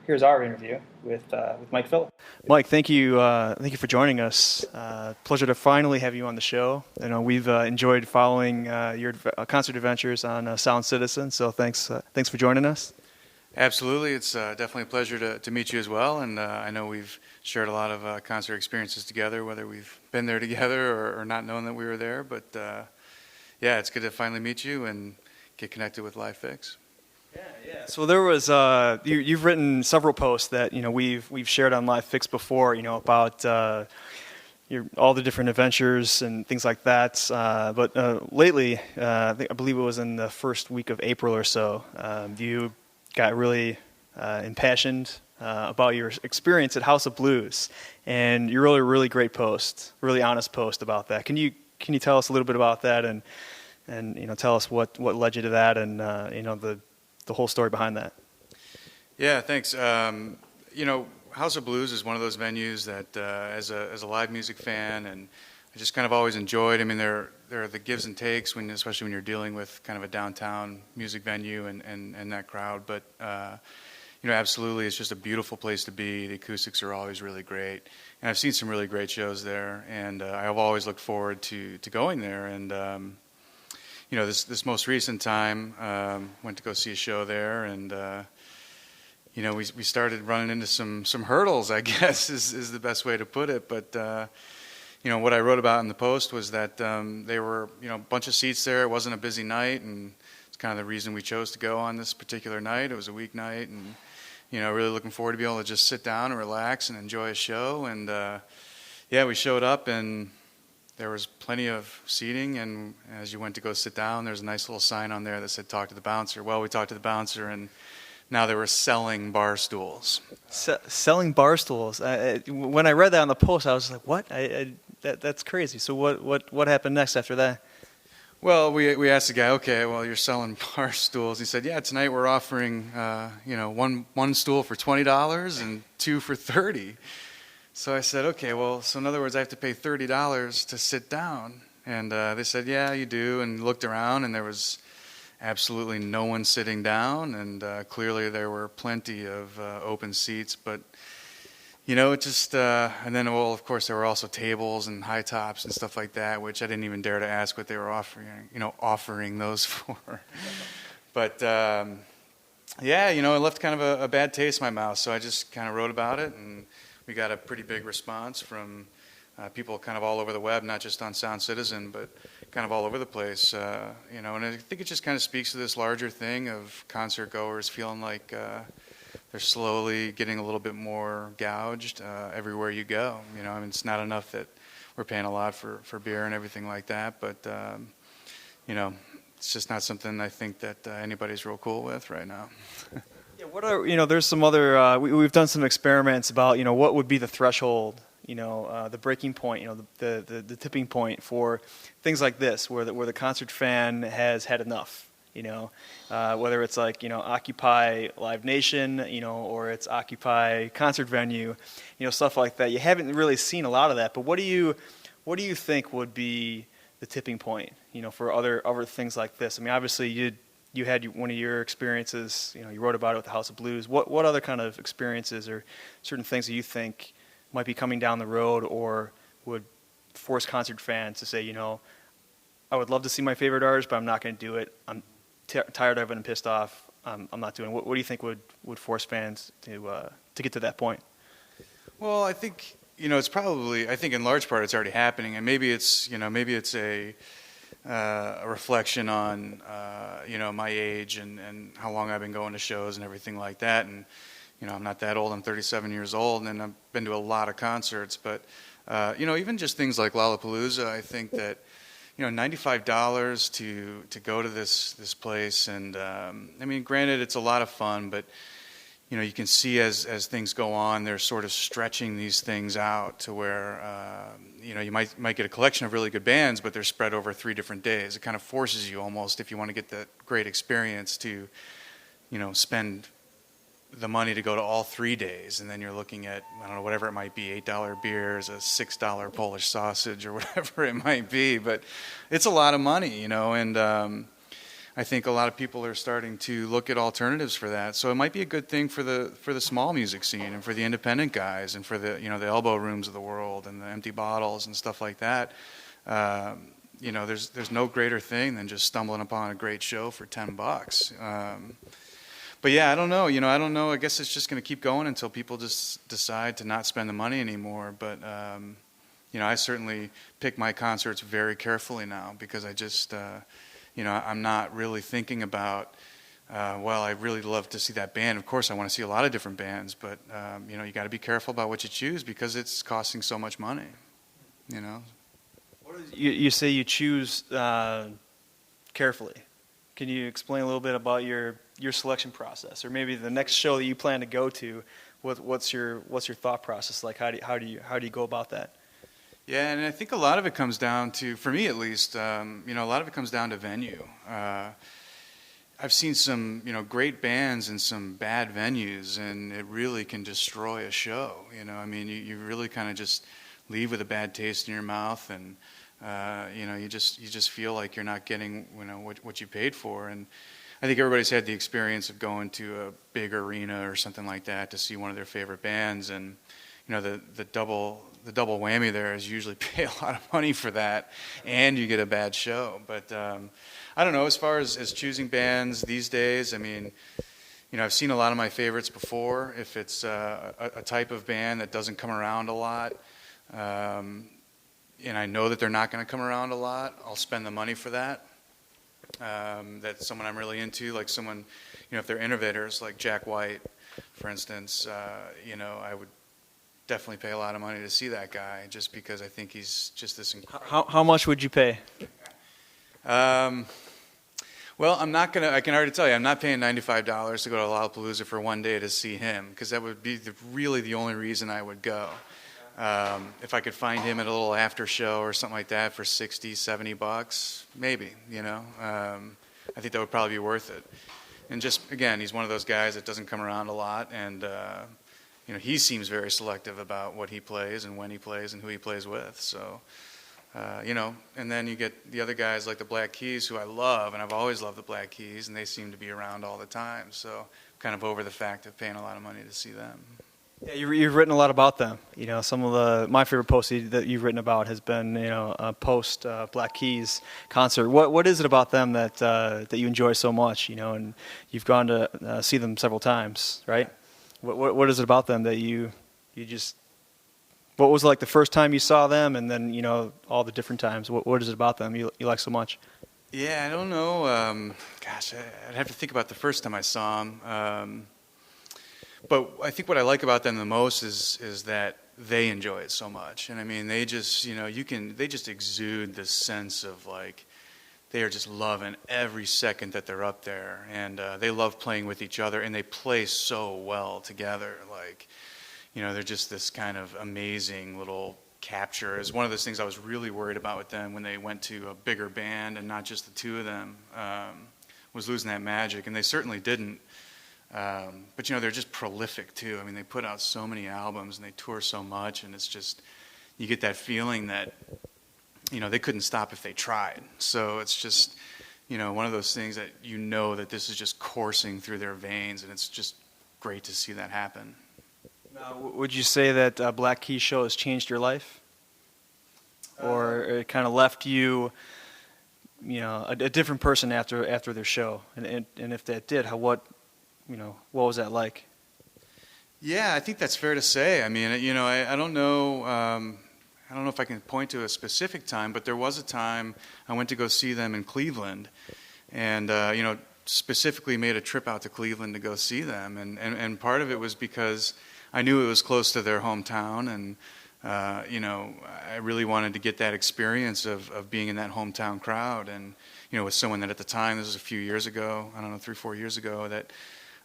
here's our interview with Mike Phillips. Mike, thank you for joining us. Pleasure to finally have you on the show. You know, we've enjoyed following your concert adventures on Sound Citizen, so thanks for joining us. Absolutely. It's definitely a pleasure to meet you as well. And I know we've shared a lot of concert experiences together, whether we've been there together or not knowing that we were there. But yeah, it's good to finally meet you and get connected with Live Fix. Yeah. So there was you've written several posts that we've shared on Live Fix before. About all the different adventures and things like that. But lately, I believe it was in the first week of April or so, you got really impassioned about your experience at House of Blues, and you wrote a really great post, really honest post about that. Can you tell us a little bit about that, and tell us what led you to that, and the whole story behind that? Yeah, thanks. House of Blues is one of those venues that, as a live music fan, and I just kind of always enjoyed. I mean, there are the gives and takes especially when you're dealing with kind of a downtown music venue and that crowd. But absolutely, it's just a beautiful place to be. The acoustics are always really great, and I've seen some really great shows there. And I've always looked forward to going there. And this most recent time, went to go see a show there, and we started running into some hurdles, I guess is the best way to put it. But what I wrote about in the post was that they were, a bunch of seats there. It wasn't a busy night, and it's kind of the reason we chose to go on this particular night. It was a weeknight, and really looking forward to be able to just sit down and relax and enjoy a show. And we showed up, and there was plenty of seating. And as you went to go sit down, there's a nice little sign on there that said "Talk to the bouncer." Well, we talked to the bouncer, and now they were selling bar stools. Selling bar stools. When I read that on the post, I was like, "What? That's crazy." So what happened next after that? Well, we asked the guy, "Okay, well, you're selling bar stools." He said, "Yeah, tonight we're offering one stool for $20 and two for $30." So I said, "Okay, well, so in other words, I have to pay $30 to sit down." And they said, "Yeah, you do." And looked around, and there was absolutely no one sitting down, and clearly there were plenty of open seats. But it just and then, well, of course, there were also tables and high tops and stuff like that, which I didn't even dare to ask what they were offering those for. But it left kind of a bad taste in my mouth. So I just kind of wrote about it, and we got a pretty big response from people kind of all over the web, not just on Sound Citizen, but kind of all over the place. And I think it just kind of speaks to this larger thing of concert goers feeling like they're slowly getting a little bit more gouged everywhere you go. It's not enough that we're paying a lot for beer and everything like that, but it's just not something I think that anybody's real cool with right now. Yeah, what are there's some other we've done some experiments about what would be the threshold, the breaking point, the tipping point for things like this, where the concert fan has had enough. Whether it's like Occupy Live Nation, or it's Occupy concert venue, stuff like that. You haven't really seen a lot of that, but what do you think would be the tipping point, for other things like this? I mean, obviously you had one of your experiences, you wrote about it with the House of Blues. What other kind of experiences or certain things that you think might be coming down the road or would force concert fans to say, I would love to see my favorite artist, but I'm not going to do it. I'm tired of it and pissed off. I'm not doing it. What do you think would force fans to get to that point? Well, I think it's probably. I think in large part it's already happening, and maybe it's a reflection on my age and how long I've been going to shows and everything like that. And I'm not that old. I'm 37 years old, and I've been to a lot of concerts. But even just things like Lollapalooza, I think that $95 to go to this place, and granted it's a lot of fun, but you can see as things go on, they're sort of stretching these things out to where you might get a collection of really good bands, but they're spread over 3 different days. It kind of forces you almost, if you want to get that great experience, to spend the money to go to all 3 days, and then you're looking at, I don't know, whatever it might be, $8 beers, a $6 Polish sausage, or whatever it might be, but it's a lot of money, and I think a lot of people are starting to look at alternatives for that. So it might be a good thing for the small music scene and for the independent guys and for the the Elbow Rooms of the world and the Empty Bottles and stuff like that. There's no greater thing than just stumbling upon a great show for $10. But yeah, I don't know. I don't know. I guess it's just going to keep going until people just decide to not spend the money anymore. But I certainly pick my concerts very carefully now because I just I'm not really thinking about, I really love to see that band. Of course, I want to see a lot of different bands, but, you got to be careful about what you choose because it's costing so much money, You say you choose carefully. Can you explain a little bit about your selection process, or maybe the next show that you plan to go to? What's your thought process like? How do you go about that? Yeah, and I think a lot of it comes down to, for me at least, a lot of it comes down to venue. I've seen some, great bands in some bad venues, and it really can destroy a show. You really kind of just leave with a bad taste in your mouth, and you just feel like you're not getting, what you paid for. And I think everybody's had the experience of going to a big arena or something like that to see one of their favorite bands, and the double whammy there is usually pay a lot of money for that, and you get a bad show. But I don't know, as far as choosing bands these days, I've seen a lot of my favorites before. If it's a type of band that doesn't come around a lot, and I know that they're not going to come around a lot, I'll spend the money for that. That's someone I'm really into, like someone, if they're innovators, like Jack White, for instance, I would definitely pay a lot of money to see that guy, just because I think he's just this incredible. How much would you pay? Well, I'm not gonna. I can already tell you, I'm not paying $95 to go to Lollapalooza for one day to see him, because that would be really the only reason I would go. If I could find him at a little after show or something like that for $60, $70, maybe. I think that would probably be worth it. And just again, he's one of those guys that doesn't come around a lot, and he seems very selective about what he plays and when he plays and who he plays with. So, and then you get the other guys like the Black Keys, who I love, and I've always loved the Black Keys, and they seem to be around all the time. So, kind of over the fact of paying a lot of money to see them. Yeah, you've written a lot about them. Some of my favorite posts that you've written about has been, a post Black Keys concert. What is it about them that you enjoy so much? And you've gone to see them several times, right? What is it about them that you just? What was it like the first time you saw them, and then all the different times? What is it about them you like so much? Yeah, I don't know. I'd have to think about the first time I saw them. But I think what I like about them the most is that they enjoy it so much, and they just they just exude this sense of like they are just loving every second that they're up there, and they love playing with each other, and they play so well together. Like, they're just this kind of amazing little capture. Is one of those things I was really worried about with them when they went to a bigger band and not just the two of them, was losing that magic, and they certainly didn't. But they're just prolific too. They put out so many albums and they tour so much, and it's just, you get that feeling that they couldn't stop if they tried. So it's just one of those things that that this is just coursing through their veins, and it's just great to see that happen. Now, would you say that Black Keys show has changed your life, or it kind of left you a different person after their show? And if that did, what was that like? Yeah, I think that's fair to say. I don't know. I don't know if I can point to a specific time, but there was a time I went to go see them in Cleveland, and specifically made a trip out to Cleveland to go see them, and part of it was because I knew it was close to their hometown, and I really wanted to get that experience of being in that hometown crowd, and with someone that at the time, this was a few years ago, I don't know, 3-4 years ago, that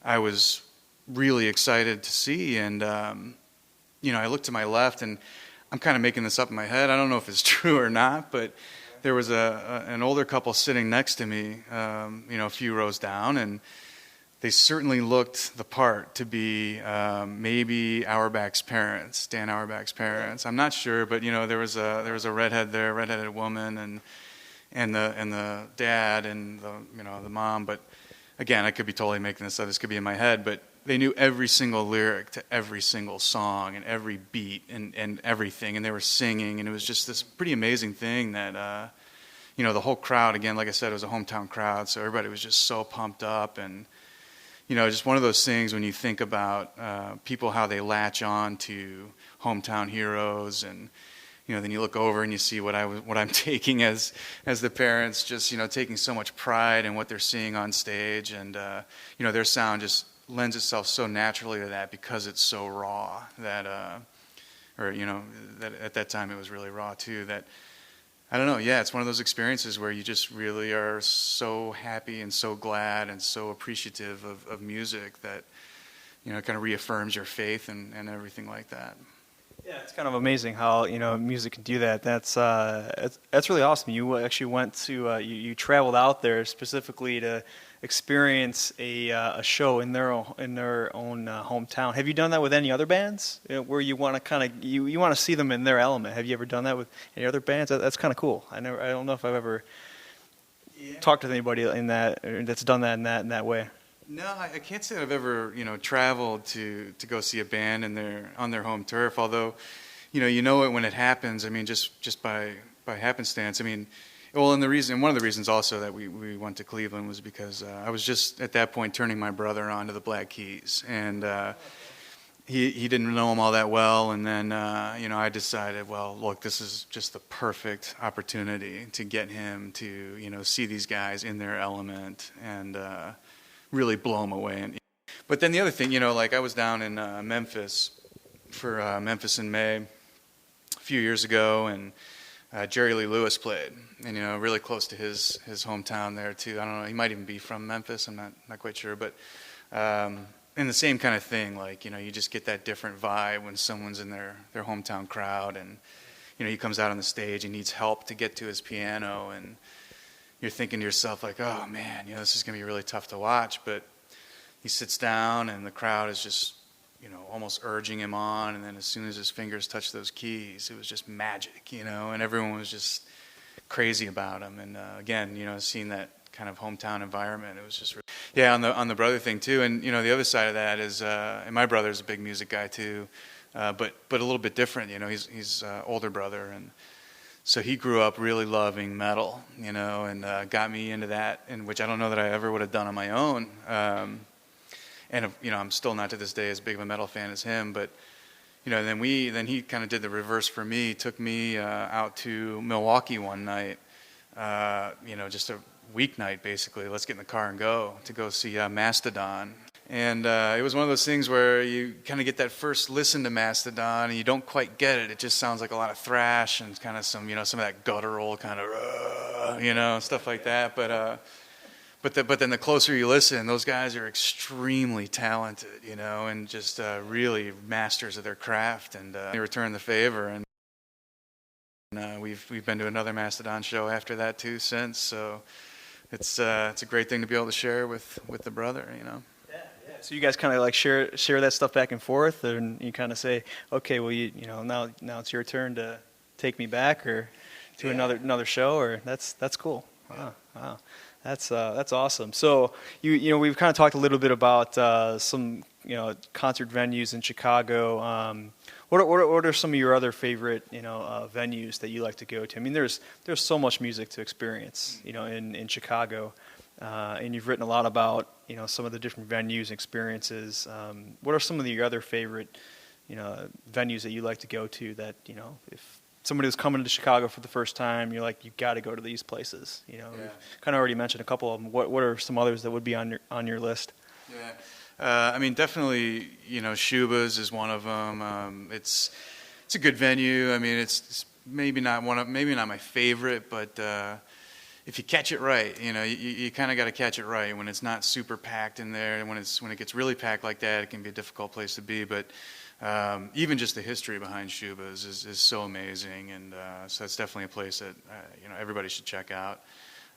I was really excited to see, and I looked to my left, and I'm kind of making this up in my head. I don't know if it's true or not, but there was an older couple sitting next to me, a few rows down, and they certainly looked the part to be maybe Auerbach's parents, Dan Auerbach's parents. I'm not sure, but there was a redheaded woman, and and the dad and the mom. But again, I could be totally making this up. This could be in my head, but they knew every single lyric to every single song and every beat and everything, and they were singing, and it was just this pretty amazing thing that the whole crowd, again, like I said, it was a hometown crowd, so everybody was just so pumped up. And just one of those things when you think about people, how they latch on to hometown heroes, and then you look over and you see what I'm taking as the parents, just taking so much pride in what they're seeing on stage, and their sound just lends itself so naturally to that because it's so raw that that at that time it was really raw too. That I don't know, yeah, it's one of those experiences where you just really are so happy and so glad and so appreciative of music that it kind of reaffirms your faith and everything like that. Yeah, it's kind of amazing how music can do that. That's really awesome. You actually went to you traveled out there specifically to experience a show in their own hometown. Have you done that with any other bands where you want to kind of you want to see them in their element? Have you ever done that with any other bands? That's kind of cool. I don't know if I've ever talked to anybody that's done that in that way. No, I can't say that I've ever, traveled to go see a band on their home turf. Although, you know it when it happens. I mean, just by happenstance. I mean, well, and one of the reasons also that we went to Cleveland was because I was just at that point turning my brother on to the Black Keys, and he didn't know them all that well. And then, I decided, well, look, this is just the perfect opportunity to get him to, see these guys in their element and really blow them away. But then the other thing, like I was down in Memphis for Memphis in May a few years ago, and Jerry Lee Lewis played, and really close to his hometown there too. I don't know, he might even be from Memphis. I'm not quite sure, but and the same kind of thing. Like you just get that different vibe when someone's in their hometown crowd, and he comes out on the stage and needs help to get to his piano, and you're thinking to yourself like, oh man, this is gonna be really tough to watch. But he sits down and the crowd is just almost urging him on, and then as soon as his fingers touched those keys, it was just magic, and everyone was just crazy about him. And again, seeing that kind of hometown environment, it was just on the brother thing too. And the other side of that is, and my brother's a big music guy too, but a little bit different. He's older brother, and so he grew up really loving metal, and got me into that, and which I don't know that I ever would have done on my own. And I'm still not to this day as big of a metal fan as him, but then he kind of did the reverse for me. Took me out to Milwaukee one night, just a weeknight basically. Let's get in the car and go see Mastodon. And it was one of those things where you kind of get that first listen to Mastodon and you don't quite get it. It just sounds like a lot of thrash and kind of some of that guttural kind of, stuff like that. But then the closer you listen, those guys are extremely talented, and just really masters of their craft. And they return the favor. And we've been to another Mastodon show after that too since. So it's a great thing to be able to share with the brother, So you guys kind of like share that stuff back and forth, and you kind of say, okay, well, now it's your turn to take me back or to another show, or that's cool. Wow. That's awesome. So we've kind of talked a little bit about some concert venues in Chicago. What are some of your other favorite venues that you like to go to? I mean, there's so much music to experience in Chicago, and you've written a lot about some of the different venues and experiences. What are some of your other favorite venues that you like to go to that if somebody was coming to Chicago for the first time, you're like, you've got to go to these places. We've kind of already mentioned a couple of them. What are some others that would be on your list? Yeah, I mean, definitely, Shuba's is one of them. It's a good venue. I mean, it's maybe not my favorite, but if you catch it right, you kind of got to catch it right when it's not super packed in there. And when it gets really packed like that, it can be a difficult place to be. But even just the history behind Shuba's is so amazing, and so it's definitely a place that everybody should check out.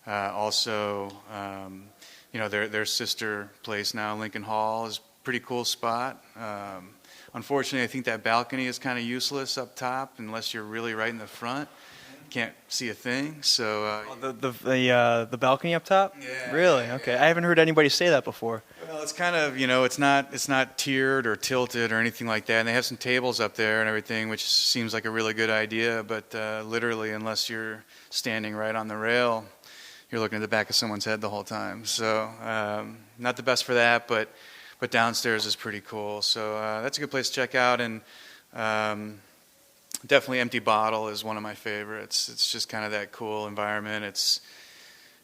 Also, their sister place now, Lincoln Hall, is a pretty cool spot. Unfortunately, I think that balcony is kind of useless up top unless you're really right in the front. can't see a thing. So The balcony up top? Yeah. Really? Okay. I haven't heard anybody say that before. well, it's kind of, it's not tiered or tilted or anything like that. And they have some tables up there and everything, which seems like a really good idea. But literally, unless you're standing right on the rail, you're looking at the back of someone's head the whole time. So not the best for that, but downstairs is pretty cool. So that's a good place to check out. And definitely Empty Bottle is one of my favorites. It's just kind of that cool environment. It's,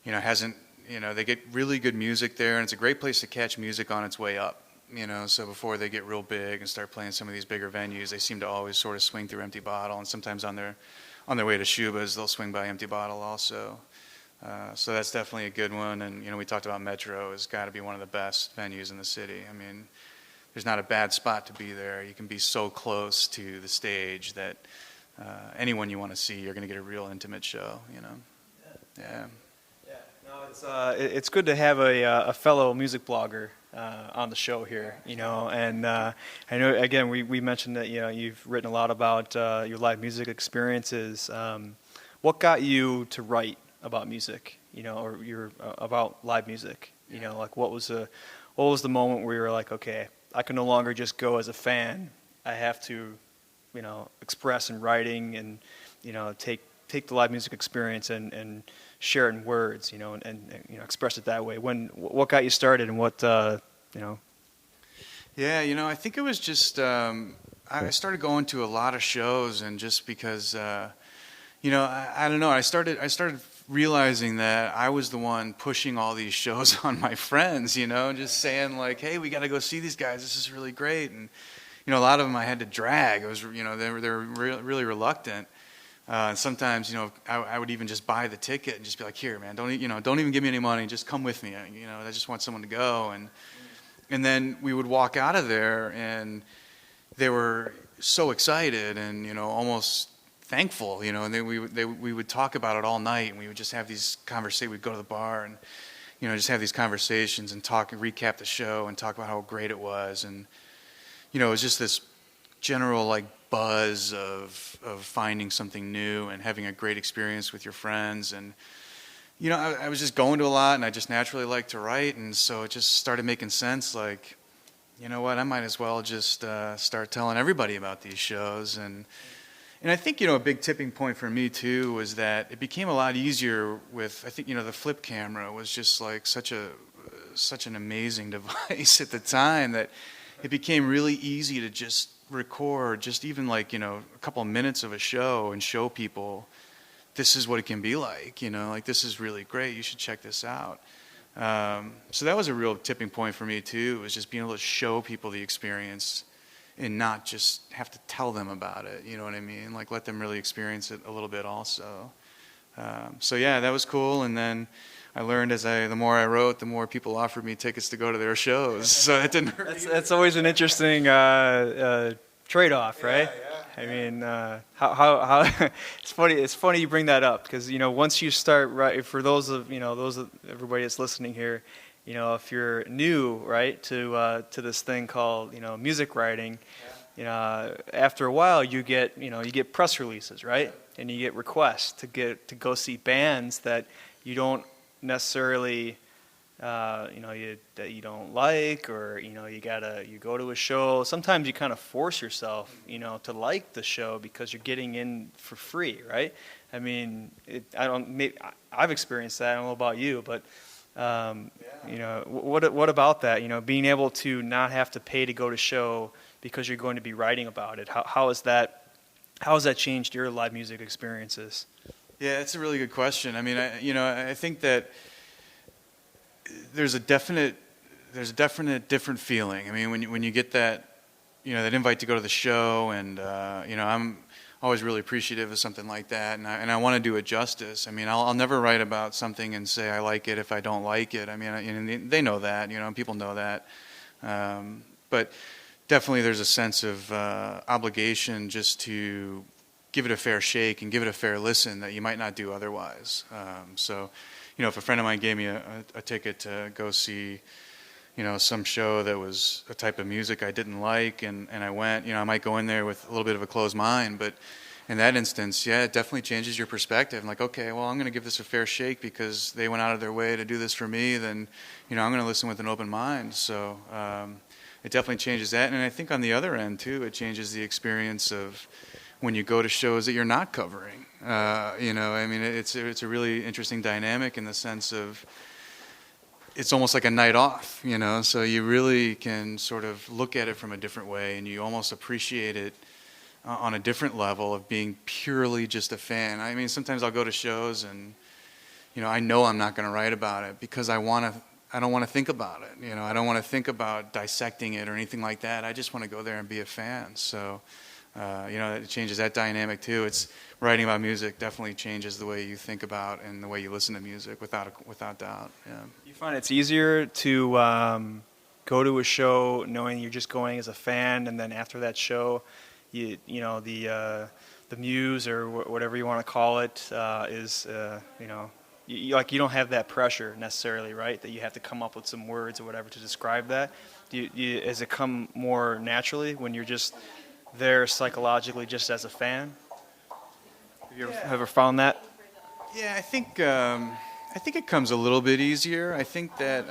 they get really good music there, and it's a great place to catch music on its way up. So before they get real big and start playing some of these bigger venues, they seem to always sort of swing through Empty Bottle, and sometimes on their way to Shuba's, they'll swing by Empty Bottle also. So that's definitely a good one. And, we talked about Metro has got to be one of the best venues in the city. I mean, there's not a bad spot to be there. You can be so close to the stage that anyone you want to see, you're going to get a real intimate show, Yeah. No, it's good to have a fellow music blogger on the show here, and I know, again, we mentioned that, you've written a lot about your live music experiences. What got you to write about music, or about live music? Like what was the moment where you were like, okay, I can no longer just go as a fan. I have to, express in writing and, take the live music experience and share it in words, and express it that way. What got you started, and what, Yeah, I think it was just I started going to a lot of shows, and just because I don't know, I started realizing that I was the one pushing all these shows on my friends, just saying like, hey, we got to go see these guys. This is really great. And, a lot of them I had to drag. It was, they were really reluctant. And sometimes, I would even just buy the ticket and just be like, here, man, don't even give me any money. Just come with me. I just want someone to go. And then we would walk out of there, and they were so excited and, almost thankful, and then we would talk about it all night, and we would just have these conversations. We'd go to the bar and, just have these conversations and talk and recap the show and talk about how great it was. And, it was just this general like buzz of finding something new and having a great experience with your friends. And, I was just going to a lot, and I just naturally like to write. And so it just started making sense. Like, you know what, I might as well just start telling everybody about these shows. And I think, a big tipping point for me, too, was that it became a lot easier with, I think, the flip camera was just like such an amazing device at the time that it became really easy to just record just even like, a couple of minutes of a show and show people this is what it can be like, like this is really great. You should check this out. So that was a real tipping point for me, too, was just being able to show people the experience and not just have to tell them about it, you know what I mean? Like let them really experience it a little bit also. So yeah, that was cool. And then I learned the more I wrote, the more people offered me tickets to go to their shows. So that didn't hurt. That's always an interesting trade-off, right? Yeah. I mean, how it's funny you bring that up, because once you start, right, for those of everybody that's listening here, if you're new, right, to this thing called music writing, after a while you get press releases, right, and you get requests to go see bands that you don't necessarily that you don't like, or you go to a show. Sometimes you kind of force yourself to like the show because you're getting in for free, right? I mean, I've experienced that. I don't know about you, but what about that? Being able to not have to pay to go to show because you're going to be writing about it. How has that changed your live music experiences? Yeah, that's a really good question. I mean, I think that there's a definite different feeling. I mean, when you get that invite to go to the show, and I'm always really appreciative of something like that, and I want to do it justice. I mean, I'll never write about something and say I like it if I don't like it. I mean, they know that, people know that, but definitely there's a sense of obligation just to give it a fair shake and give it a fair listen that you might not do otherwise. So, if a friend of mine gave me a ticket to go see, some show that was a type of music I didn't like, and I went, I might go in there with a little bit of a closed mind, but in that instance, yeah, it definitely changes your perspective. I'm like, okay, well, I'm going to give this a fair shake because they went out of their way to do this for me. Then, I'm going to listen with an open mind. So it definitely changes that. And I think on the other end, too, it changes the experience of when you go to shows that you're not covering. I mean, it's a really interesting dynamic in the sense of it's almost like a night off, so you really can sort of look at it from a different way, and you almost appreciate it on a different level of being purely just a fan. I mean, sometimes I'll go to shows and, I know I'm not going to write about it because I don't want to think about it. I don't want to think about dissecting it or anything like that. I just want to go there and be a fan. So, it changes that dynamic too. It's writing about music definitely changes the way you think about and the way you listen to music without doubt. Yeah. You find it's easier to go to a show knowing you're just going as a fan, and then after that show, the muse or whatever you want to call it is you don't have that pressure necessarily, right? That you have to come up with some words or whatever to describe that. Does it come more naturally when you're just there psychologically just as a fan? Have you ever found that? Yeah, I think it comes a little bit easier. I think that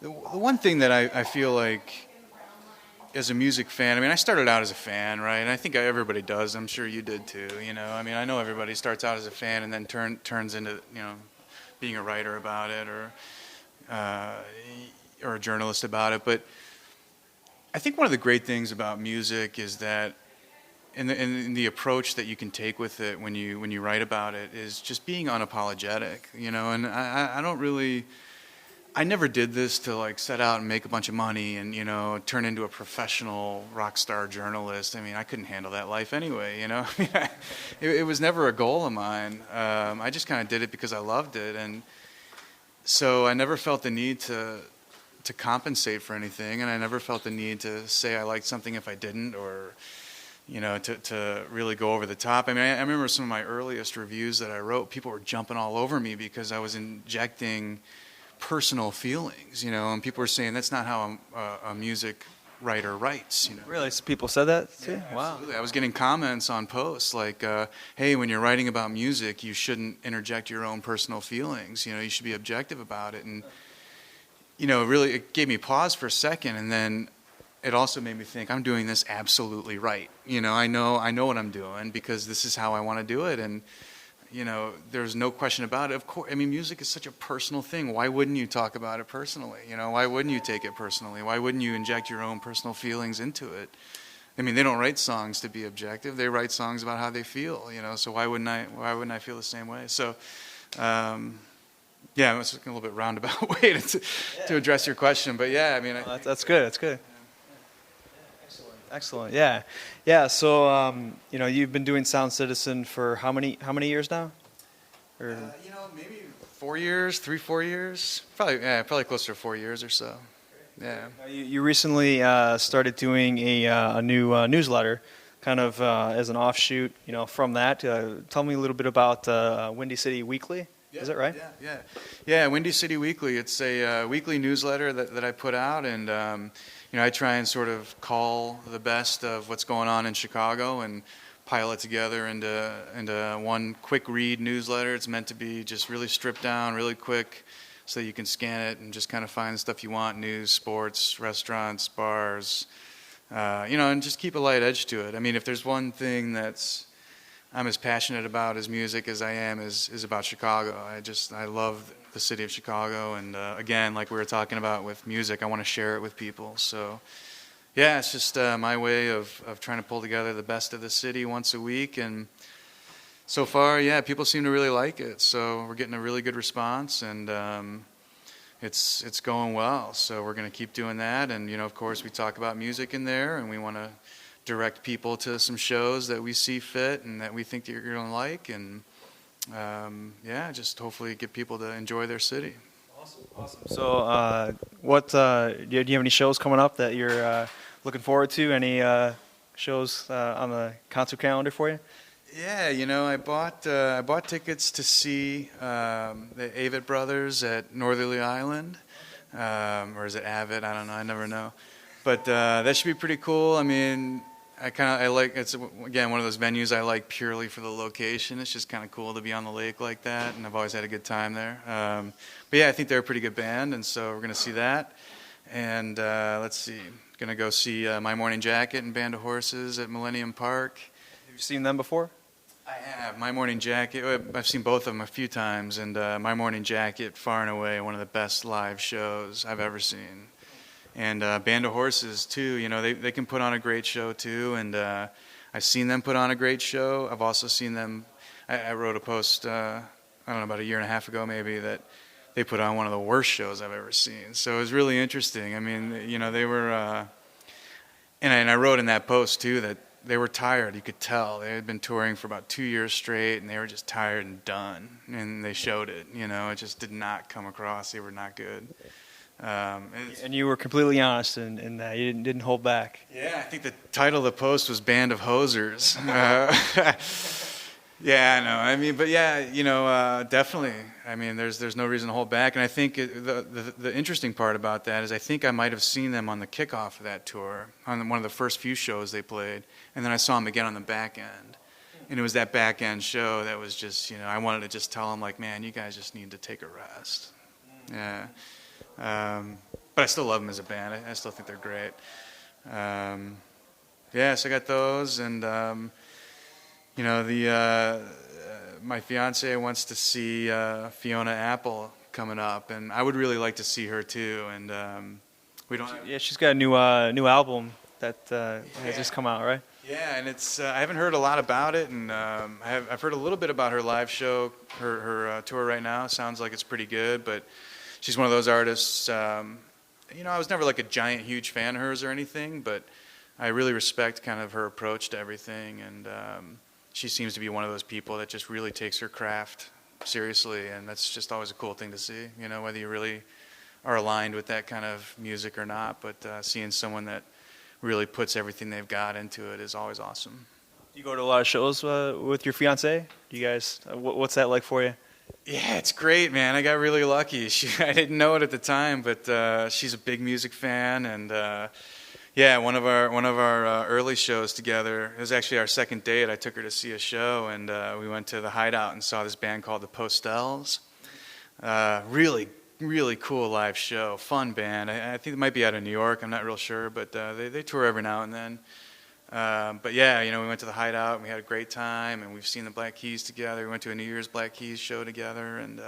the one thing that I feel like as a music fan, I mean, I started out as a fan, right? And I think everybody does. I'm sure you did too. I mean, I know everybody starts out as a fan and then turns into being a writer about it or a journalist about it. But I think one of the great things about music is that in the approach that you can take with it when you write about it is just being unapologetic, and I never did this to like set out and make a bunch of money and turn into a professional rock star journalist. I mean, I couldn't handle that life anyway. I mean, it was never a goal of mine. I just kind of did it because I loved it, and so I never felt the need to compensate for anything, and I never felt the need to say I liked something if I didn't, or to really go over the top. I mean, I remember some of my earliest reviews that I wrote, people were jumping all over me because I was injecting personal feelings, and people were saying that's not how a music writer writes. Really? So people said that too? Yeah, wow. Absolutely. I was getting comments on posts like, hey, when you're writing about music, you shouldn't interject your own personal feelings. You should be objective about it. And really, it gave me pause for a second, and then it also made me think I'm doing this absolutely right. I know what I'm doing because this is how I want to do it, and there's no question about it. Of course, I mean, music is such a personal thing. Why wouldn't you talk about it personally? Why wouldn't you take it personally? Why wouldn't you inject your own personal feelings into it? I mean, they don't write songs to be objective. They write songs about how they feel. So why wouldn't I feel the same way? So. Yeah, it's a little bit roundabout way to address your question, but yeah, I mean, that's good. That's good. Excellent. Yeah. So you've been doing Sound Citizen for how many years now? Or maybe 4 years, 4 years, probably closer to 4 years or so. Yeah. You recently started doing a new newsletter, kind of as an offshoot, from that. Tell me a little bit about Windy City Weekly. Yeah, is that right? Yeah. Windy City Weekly. It's a weekly newsletter that I put out, and I try and sort of call the best of what's going on in Chicago and pile it together into one quick read newsletter. It's meant to be just really stripped down, really quick, so that you can scan it and just kind of find the stuff you want: news, sports, restaurants, bars, and just keep a light edge to it. I mean, if there's one thing I'm as passionate about as music as I am is about Chicago. I love the city of Chicago, and again, like we were talking about with music, I want to share it with people. So, yeah, it's just my way of trying to pull together the best of the city once a week, and so far, yeah, people seem to really like it. So we're getting a really good response, and it's going well. So we're going to keep doing that, and of course, we talk about music in there, and we want to direct people to some shows that we see fit and that we think that you're going to like, and just hopefully get people to enjoy their city. Awesome. So, do you have any shows coming up that you're looking forward to? Any shows on the concert calendar for you? Yeah, I bought tickets to see the Avett Brothers at Northerly Island, or is it Avett? I don't know. I never know. But that should be pretty cool. I mean, I like, it's again one of those venues I like purely for the location. It's just kind of cool to be on the lake like that, and I've always had a good time there. But yeah, I think they're a pretty good band, and so we're going to see that. And let's see, going to go see My Morning Jacket and Band of Horses at Millennium Park. Have you seen them before? I have. My Morning Jacket, I've seen both of them a few times, and My Morning Jacket, far and away, one of the best live shows I've ever seen. And Band of Horses, too, you know, they can put on a great show, too, and I've seen them put on a great show. I've also seen them, I wrote a post, I don't know, about a year and a half ago, maybe, that they put on one of the worst shows I've ever seen. So it was really interesting. I mean, you know, they were, and I wrote in that post, too, that they were tired. You could tell. They had been touring for about 2 years straight, and they were just tired and done. And they showed it. You know, it just did not come across. They were not good. And you were completely honest in that. You didn't hold back. Yeah, I think the title of the post was Band of Hosers. Yeah, I know. I mean, but yeah, you know, definitely. I mean, there's no reason to hold back. And I think the interesting part about that is I think I might have seen them on the kickoff of that tour, on one of the first few shows they played. And then I saw them again on the back end. And it was that back end show that was just, you know, I wanted to just tell them, like, man, you guys just need to take a rest. Yeah. But I still love them as a band. I still think they're great. Yeah, so I got those, and you know, my fiance wants to see Fiona Apple coming up, and I would really like to see her too. And we don't. Yeah, she's got a new album that has just come out, right? Yeah, and it's I haven't heard a lot about it, and I've heard a little bit about her live show, her tour right now. Sounds like it's pretty good, but she's one of those artists. You know, I was never like a giant, huge fan of hers or anything, but I really respect kind of her approach to everything, and she seems to be one of those people that just really takes her craft seriously, and that's just always a cool thing to see, you know, whether you really are aligned with that kind of music or not, but seeing someone that really puts everything they've got into it is always awesome. You go to a lot of shows with your fiance? Do you guys, what's that like for you? Yeah, it's great, man. I got really lucky. I didn't know it at the time, but she's a big music fan, and yeah, one of our early shows together. It was actually our second date. I took her to see a show, and we went to the Hideout and saw this band called the Postels. Really, really cool live show, fun band. I think it might be out of New York. I'm not real sure, but they tour every now and then. But yeah, you know, we went to the Hideout and we had a great time, and we've seen the Black Keys together. We went to a New Year's Black Keys show together, and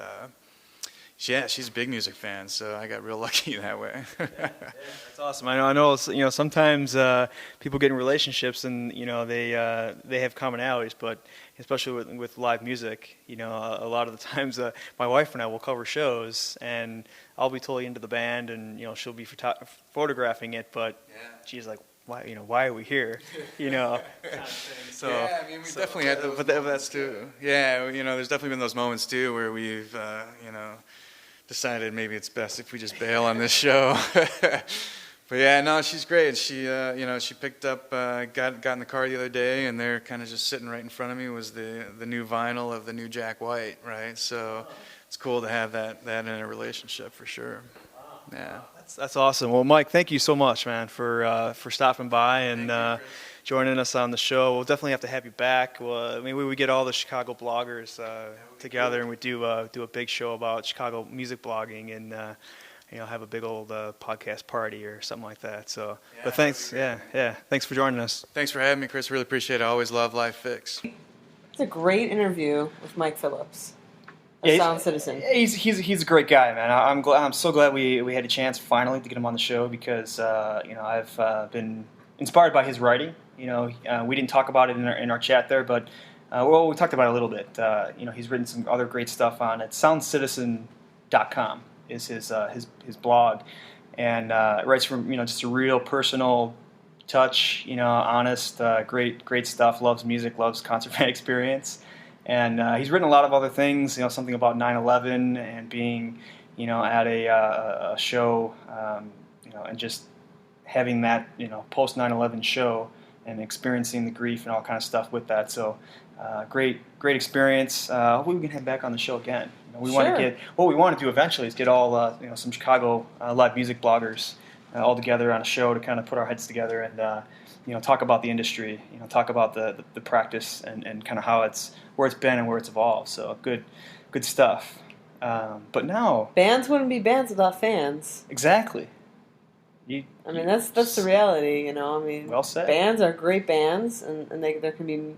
yeah, she's a big music fan, so I got real lucky that way. Yeah, that's awesome. I know. You know, sometimes people get in relationships and you know they have commonalities, but especially with live music, you know, a lot of the times my wife and I will cover shows, and I'll be totally into the band, and you know, she'll be photographing it, but she's like, why are we here? You know, kind of thing. So, yeah, I mean, we definitely had those moments too. Yeah, you know, there's definitely been those moments too where we've, you know, decided maybe it's best if we just bail on this show. But yeah, no, she's great. She, you know, she picked up, got in the car the other day, and they're kind of just sitting right in front of me was the new vinyl of the new Jack White, right? So it's cool to have that in a relationship for sure. Yeah. That's awesome. Well, Mike, thank you so much, man, for stopping by and joining us on the show. We'll definitely have to have you back. Well, I mean, we get all the Chicago bloggers together, and we do a big show about Chicago music blogging, and you know, have a big old podcast party or something like that. So, yeah, but thanks, thanks for joining us. Thanks for having me, Chris. Really appreciate it. I always love Live Fix. It's a great interview with Mike Phillips. Sound Citizen. He's a great guy, man. I'm so glad we had a chance finally to get him on the show because you know, I've been inspired by his writing. You know, we didn't talk about it in our chat there, but well, we talked about it a little bit. You know, he's written some other great stuff on it. SoundCitizen.com is his blog, and it writes from, you know, just a real personal touch. You know, honest, great stuff. Loves music, loves concert fan experience. And he's written a lot of other things, you know, something about 9/11 and being, you know, at a show, you know, and just having that, you know, post 9/11 show and experiencing the grief and all kind of stuff with that. So great experience. Hopefully we can have back on the show again. You know, we want to get what we want to do eventually is get all you know, some Chicago live music bloggers all together on a show to kind of put our heads together and talk about the industry, talk about the practice and kind of how where it's been and where it's evolved. So good stuff. But now bands wouldn't be bands without fans. Exactly. That's the reality. Well said. Bands are great bands, and there can be,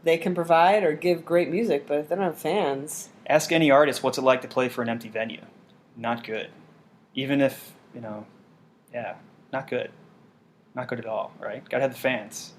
they can provide or give great music, but if they don't have fans, ask any artist what's it like to play for an empty venue. Not good. Even if not good. Not good at all, right? Gotta have the fans.